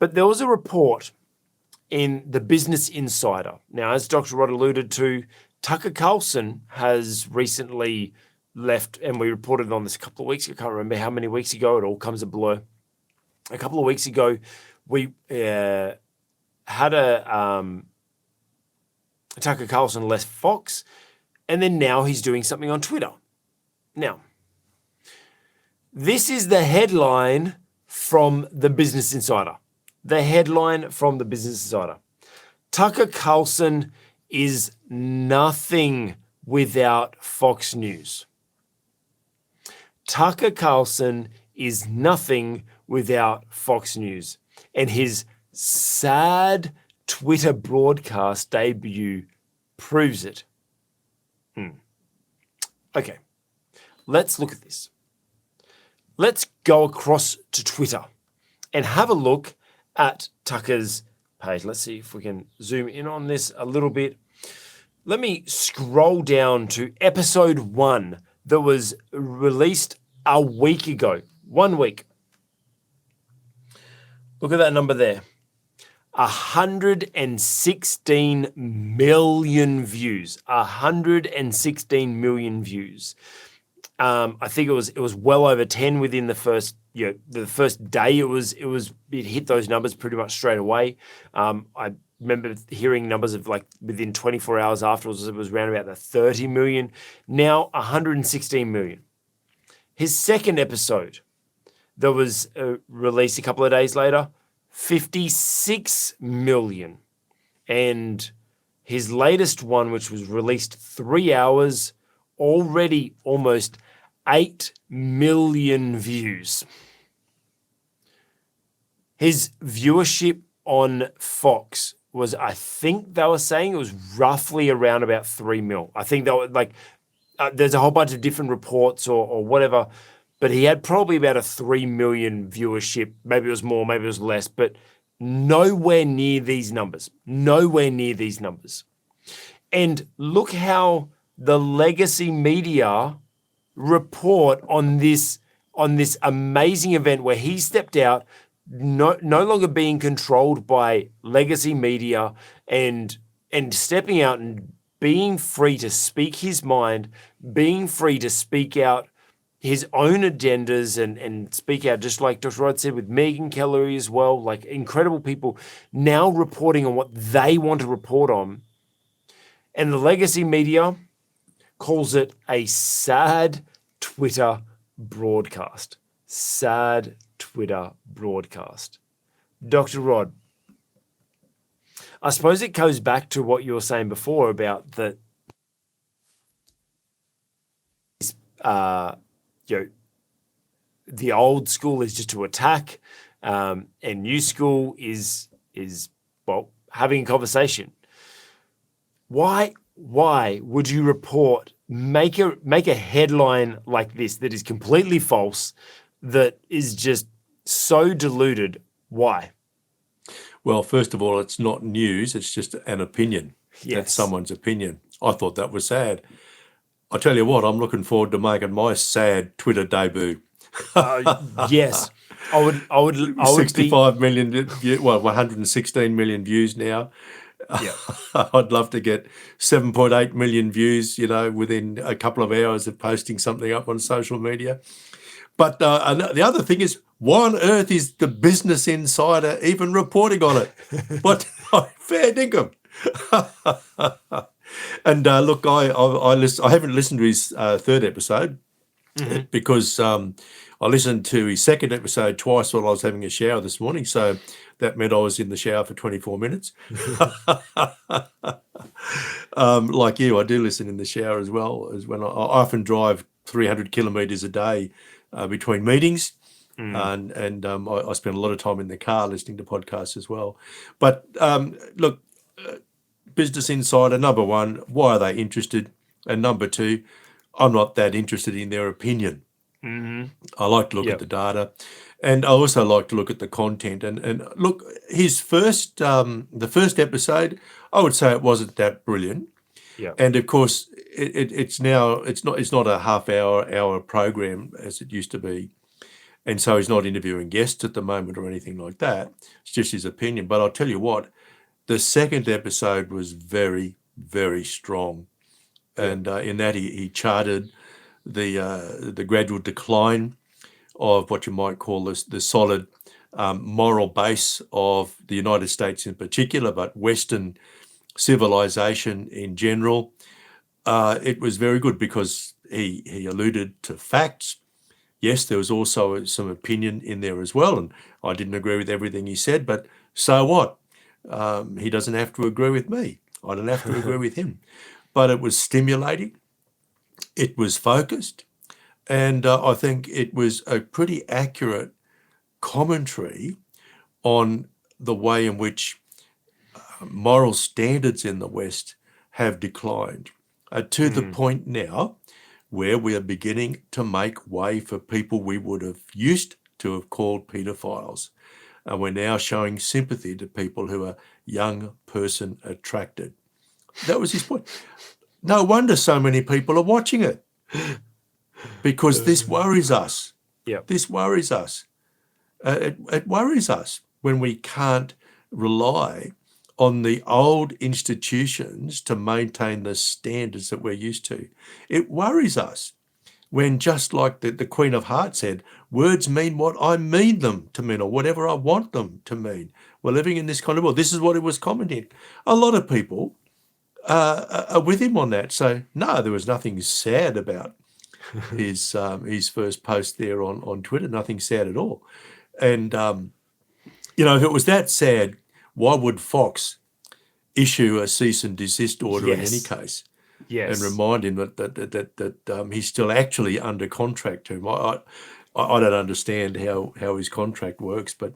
But there was a report in the Business Insider. Now, as Dr. Rod alluded to, Tucker Carlson has recently left, and we reported on this a couple of weeks ago. I can't remember how many weeks ago. It all comes a blur. A couple of weeks ago, we had Tucker Carlson left Fox, and then now he's doing something on Twitter. Now, this is the headline from the Business Insider. The headline from the Business Insider. Tucker Carlson is nothing without Fox News. Tucker Carlson is nothing without Fox News. And his sad Twitter broadcast debut proves it. Okay, let's look at this. Let's go across to Twitter and have a look at Tucker's page. Let's see if we can zoom in on this a little bit. Let me scroll down to episode 1 that was released a week ago. 1 week. Look at that number there. 116 million views. 116 million views. I think it was well over 10 within the first day. It hit those numbers pretty much straight away. I remember hearing numbers of like within 24 hours afterwards, it was around about the 30 million. Now 116 million. His second episode that was released a couple of days later, 56 million. And his latest one, which was released 3 hours, already almost 8 million views. His viewership on Fox was, I think they were saying it was roughly around about 3 mil. I think that was like, there's a whole bunch of different reports or whatever, but he had probably about a 3 million viewership. Maybe it was more, maybe it was less, but nowhere near these numbers. Nowhere near these numbers. And look how the legacy media report on this amazing event where he stepped out, no longer being controlled by legacy media and stepping out and being free to speak his mind, being free to speak out his own agendas and speak out, just like Dr. Rod said with Megan Keller as well, like incredible people now reporting on what they want to report on. And the legacy media calls it a sad Twitter broadcast. Sad Twitter broadcast. Dr. Rod, I suppose it goes back to what you were saying before about the the old school is just to attack, and new school is well, having a conversation. Why would you make a headline like this that is completely false, that is just so diluted? Why? Well, first of all, it's not news. It's just an opinion. Yes. That's someone's opinion. I thought that was sad. I tell you what, I'm looking forward to making my sad Twitter debut. Yes, I would 65 million, 116 million views now. Yeah. I'd love to get 7.8 million views, within a couple of hours of posting something up on social media. But the other thing is, why on earth is the Business Insider even reporting on it? What fair dinkum. And look, I haven't listened to his third episode because I listened to his second episode twice while I was having a shower this morning. So that meant I was in the shower for 24 minutes. Like you, I do listen in the shower as well, as when I often drive 300 kilometres a day between meetings. And I spend a lot of time in the car listening to podcasts as well. But look, Business Insider, number one, why are they interested? And number two, I'm not that interested in their opinion. I like to look at the data, and I also like to look at the content. And look, his the first episode, I would say it wasn't that brilliant. Yeah. And of course, it's not a half hour program as it used to be. And so he's not interviewing guests at the moment or anything like that. It's just his opinion. But I'll tell you what, the second episode was very, very strong. And in that he charted the gradual decline of what you might call the solid moral base of the United States in particular, but Western civilization in general. It was very good because he alluded to facts. Yes, there was also some opinion in there as well, and I didn't agree with everything he said, but so what? He doesn't have to agree with me. I don't have to agree with him. But it was stimulating. It was focused. And I think it was a pretty accurate commentary on the way in which moral standards in the West have declined to the point now where we are beginning to make way for people we would have used to have called paedophiles. And we're now showing sympathy to people who are young person attracted. That was his point. No wonder so many people are watching it, because this worries us. Yeah. This worries us. It worries us when we can't rely on the old institutions to maintain the standards that we're used to. It worries us when, just like the Queen of Hearts said, words mean what I mean them to mean, or whatever I want them to mean. We're living in this kind of world. This is what it was commenting. A lot of people are with him on that. So no, there was nothing sad about his first post there on Twitter. Nothing sad at all. And if it was that sad, why would Fox issue a cease and desist order in any case? Yes. And remind him that he's still actually under contract to him. I don't understand how his contract works, but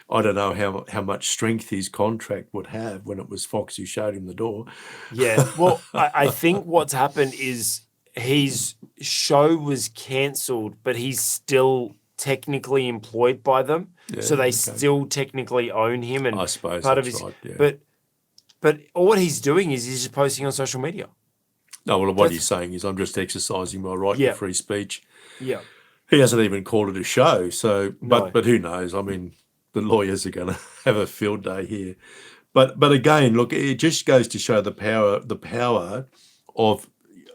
I don't know how much strength his contract would have when it was Fox who showed him the door. Yeah. Well, I think what's happened is his show was cancelled, but he's still technically employed by them. Yeah, so they still technically own him. And I suppose part that's of his, right, yeah. But all he's doing is he's just posting on social media. No, well, what he's saying is I'm just exercising my right to free speech. Yeah. He hasn't even called it a show. So, No. but who knows? I mean, the lawyers are going to have a field day here. But again, look, it just goes to show the power of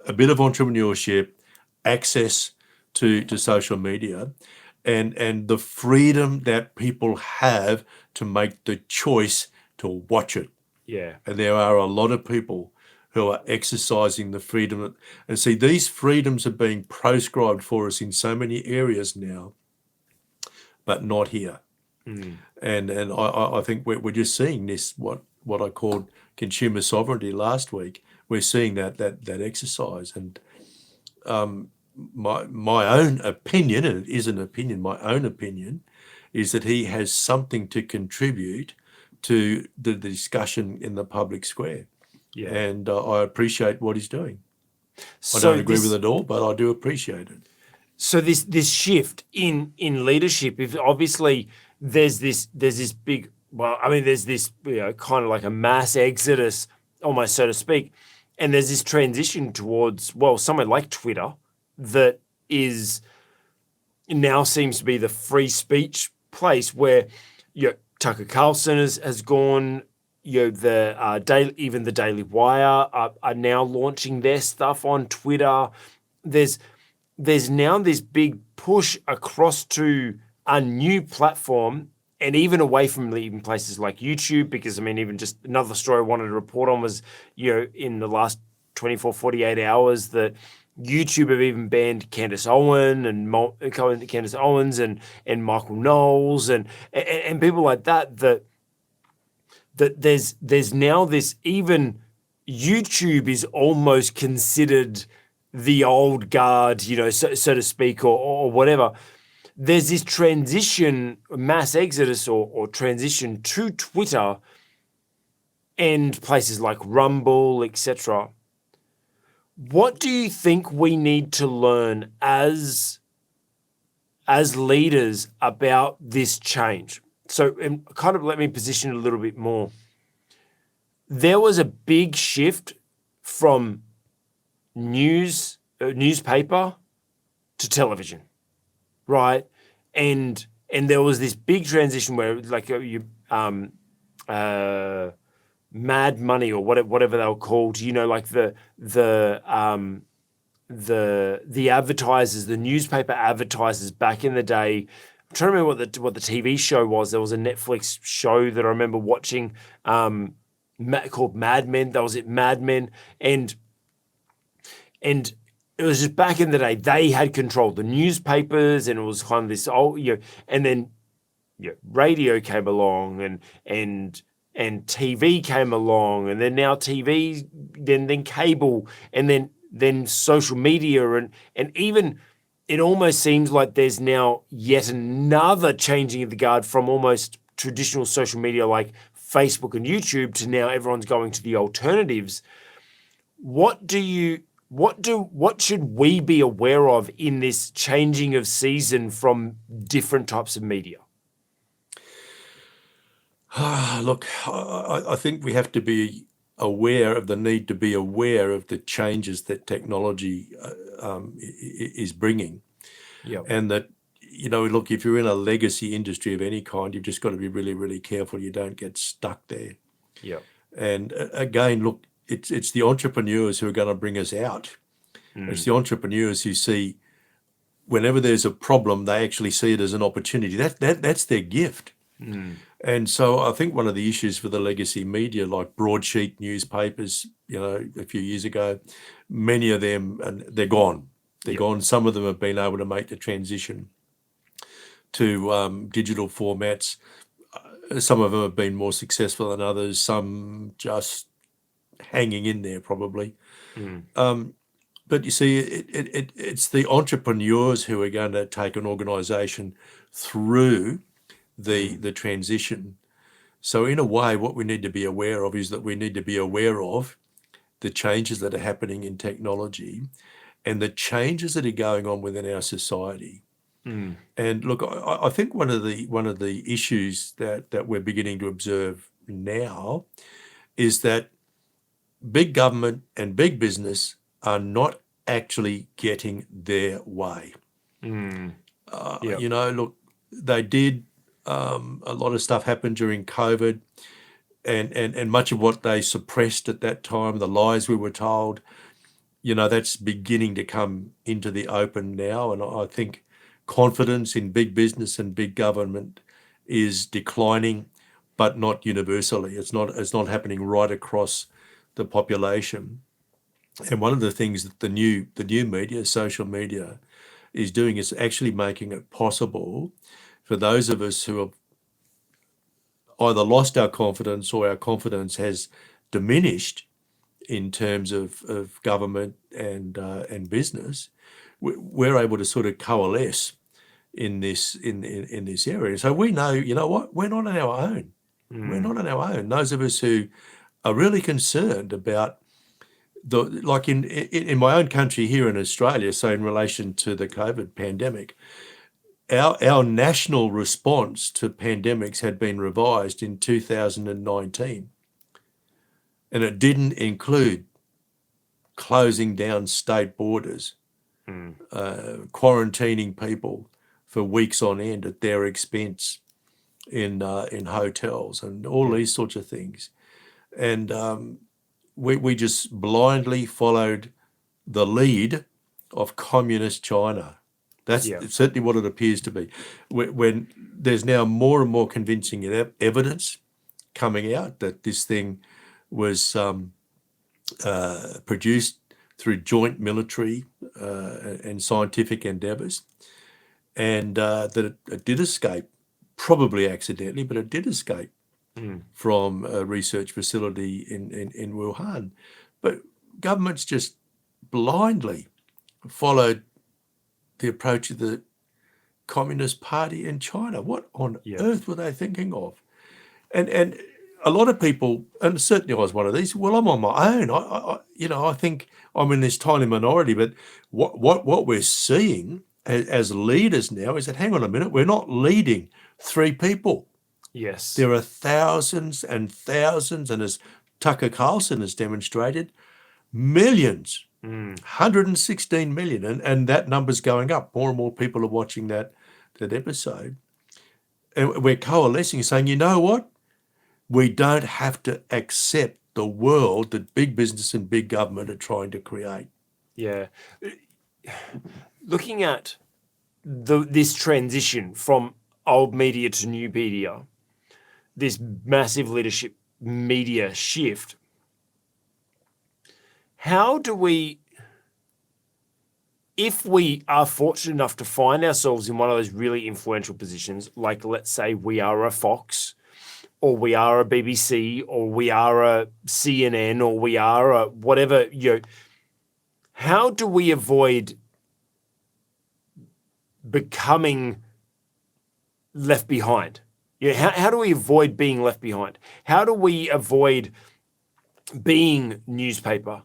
a bit of entrepreneurship, access to social media, and the freedom that people have to make the choice to watch it. Yeah. And there are a lot of people who are exercising the freedom. And see, these freedoms are being proscribed for us in so many areas now, but not here. And I think we're just seeing this, what I called consumer sovereignty last week. We're seeing that exercise. And my own opinion, and it is an opinion, my own opinion, is that he has something to contribute to the discussion in the public square. Yeah. And I appreciate what he's doing. I don't agree with it all, but I do appreciate it. So this shift in leadership, if obviously there's this big, there's this kind of like a mass exodus, almost so to speak, and there's this transition towards somewhere like Twitter that is now seems to be the free speech place where Tucker Carlson has gone. The Daily Wire are now launching their stuff on Twitter. There's now this big push across to a new platform, and even away from even places like YouTube, because even just another story I wanted to report on was, in the last 24, 48 hours that YouTube have even banned Candace Owens and Michael Knowles and people like that there's now this, even YouTube is almost considered the old guard, so to speak, or whatever. There's this transition, mass exodus or transition to Twitter and places like Rumble, etc. What do you think we need to learn as leaders about this change? So kind of let me position it a little bit more. There was a big shift from newspaper to television, right? and there was this big transition where like Mad Money or whatever they were called, like the advertisers, the newspaper advertisers back in the day. I'm trying to remember what the TV show was. There was a Netflix show that I remember watching called Mad Men. That was it, Mad Men, and it was just back in the day they had controlled the newspapers, and it was kind of this and then radio came along, and TV came along, and then now TV, then cable, and then social media, and even it almost seems like there's now yet another changing of the guard from almost traditional social media like Facebook and YouTube to now everyone's going to the alternatives. What should we be aware of in this changing of season from different types of media? Look, I think we have to be aware of the need to be aware of the changes that technology is bringing. Yeah. And that, look, if you're in a legacy industry of any kind, you've just got to be really, really careful you don't get stuck there. Yeah. And again, look, it's the entrepreneurs who are going to bring us out. It's the entrepreneurs who see whenever there's a problem, they actually see it as an opportunity. That's their gift. And so I think one of the issues for the legacy media, like broadsheet newspapers, a few years ago, many of them, and they're gone. They're gone. Some of them have been able to make the transition to digital formats. Some of them have been more successful than others. Some just hanging in there, probably. But you see, it's the entrepreneurs who are going to take an organisation through the transition. So in a way, what we need to be aware of is that we need to be aware of the changes that are happening in technology and the changes that are going on within our society. And look, I think one of the issues that we're beginning to observe now is that big government and big business are not actually getting their way. Look, they did. A lot of stuff happened during COVID, and much of what they suppressed at that time, the lies we were told, that's beginning to come into the open now. And I think confidence in big business and big government is declining, but not universally. It's not happening right across the population. And one of the things that the new media, social media, is doing is actually making it possible for those of us who have either lost our confidence or our confidence has diminished in terms of government and business, we're able to sort of coalesce in this area. So we know, what, we're not on our own. We're not on our own. Those of us who are really concerned about like in my own country here in Australia, so in relation to the COVID pandemic, our national response to pandemics had been revised in 2019, and it didn't include closing down state borders, quarantining people for weeks on end at their expense in hotels and all these sorts of things. And we just blindly followed the lead of communist China. That's certainly what it appears to be. When there's now more and more convincing evidence coming out that this thing was produced through joint military and scientific endeavours, and that it did escape, probably accidentally, but it did escape from a research facility in Wuhan. But governments just blindly followed the approach of the Communist Party in China. What on earth were they thinking of? And a lot of people, and certainly I was one of these, well, I'm on my own. I think I'm in this tiny minority, but what we're seeing as leaders now is that, hang on a minute, we're not leading 3 people. Yes. There are thousands and thousands, and as Tucker Carlson has demonstrated, millions, 116 million, and that number's going up. More and more people are watching that episode, and we're coalescing, saying, you know what? We don't have to accept the world that big business and big government are trying to create. Yeah. Looking at this transition from old media to new media, this massive leadership media shift, how do we, if we are fortunate enough to find ourselves in one of those really influential positions, like let's say we are a Fox, or we are a BBC, or we are a CNN, or we are a whatever, how do we avoid becoming left behind? How do we avoid being left behind? How do we avoid being newspaper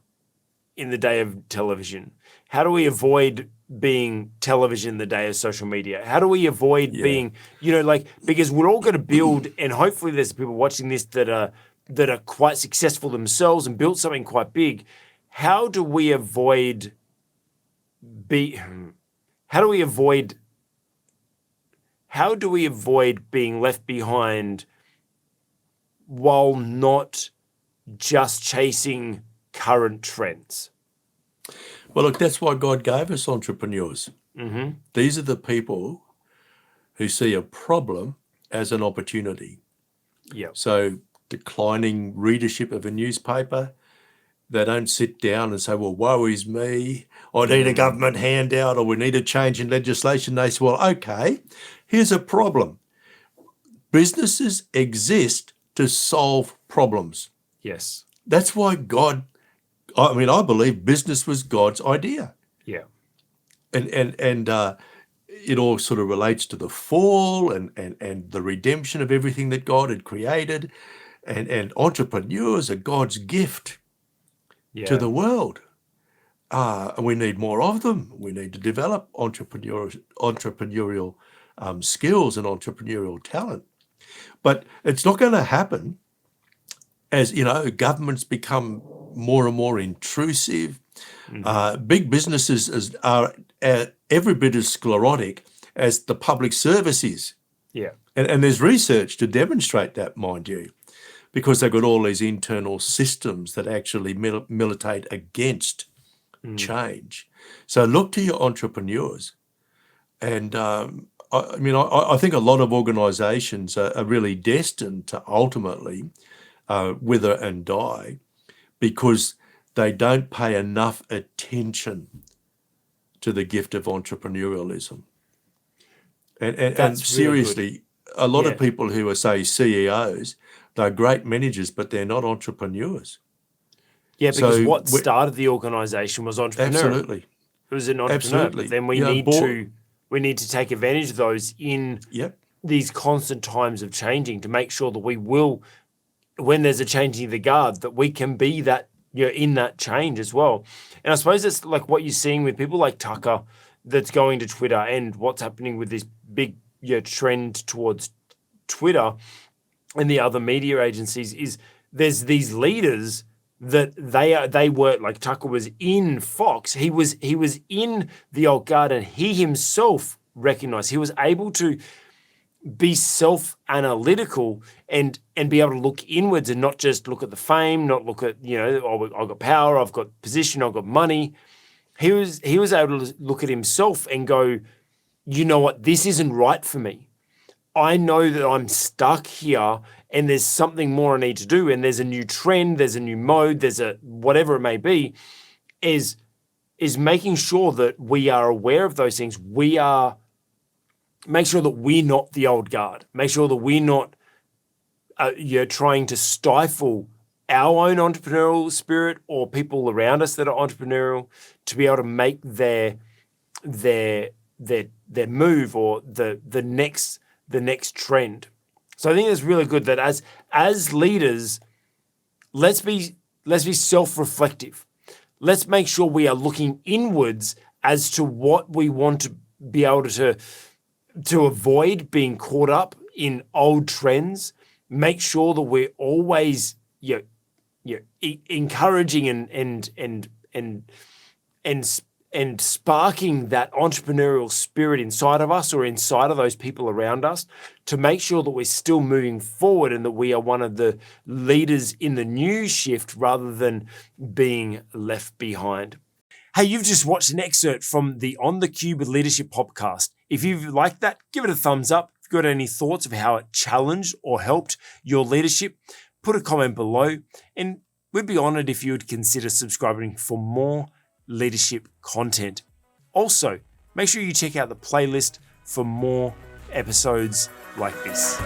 in the day of television? How do we avoid being television in the day of social media? How do we avoid being, because we're all going to build, and hopefully there's people watching this that are quite successful themselves and built something quite big. How do we avoid being left behind while not just chasing current trends? Well, look, that's why God gave us entrepreneurs. Mm-hmm. These are the people who see a problem as an opportunity. Yeah. So declining readership of a newspaper, they don't sit down and say, well, woe is me, I need a government handout, or we need a change in legislation. They say, well, okay, here's a problem. Businesses exist to solve problems. Yes. That's why I believe business was God's idea. Yeah. And it all sort of relates to the fall and the redemption of everything that God had created. And entrepreneurs are God's gift to the world. And we need more of them. We need to develop entrepreneurial skills and entrepreneurial talent. But it's not going to happen as, governments become more and more intrusive. Mm-hmm. Big businesses are every bit as sclerotic as the public service is. Yeah. And there's research to demonstrate that, mind you, because they've got all these internal systems that actually militate against change. So look to your entrepreneurs. And I think a lot of organizations are really destined to ultimately wither and die because they don't pay enough attention to the gift of entrepreneurialism. And seriously, really a lot of people who are, say, CEOs, they're great managers, but they're not entrepreneurs. Yeah, because what started the organization was entrepreneurial. Absolutely. It was an entrepreneur. Absolutely. But then we need to take advantage of those in these constant times of changing to make sure that we will, when there's a changing of the guard, that we can be that, in that change as well. And I suppose it's like what you're seeing with people like Tucker that's going to Twitter, and what's happening with this big trend towards Twitter and the other media agencies is there's these leaders that they were, like Tucker was in Fox. He was in the old guard, and he himself recognized he was able to be self-analytical and be able to look inwards and not just look at the fame, not look at, I've got power, I've got position, I've got money. He was able to look at himself and go, you know what, this isn't right for me. I know that I'm stuck here and there's something more I need to do, and there's a new trend, there's a new mode, there's a whatever it may be, is making sure that we are aware of those things. Make sure that we're not the old guard. Make sure that we're not trying to stifle our own entrepreneurial spirit or people around us that are entrepreneurial to be able to make their move or the next trend. So I think it's really good that as leaders, let's be self-reflective. Let's make sure we are looking inwards as to what we want to be able to avoid being caught up in old trends. Make sure that we're always encouraging and and sparking that entrepreneurial spirit inside of us or inside of those people around us to make sure that we're still moving forward and that we are one of the leaders in the new shift rather than being left behind. Hey, you've just watched an excerpt from the On the Cube with Leadership podcast. If you've liked that, give it a thumbs up. If you've got any thoughts of how it challenged or helped your leadership, put a comment below. And we'd be honored if you would consider subscribing for more leadership content. Also, make sure you check out the playlist for more episodes like this.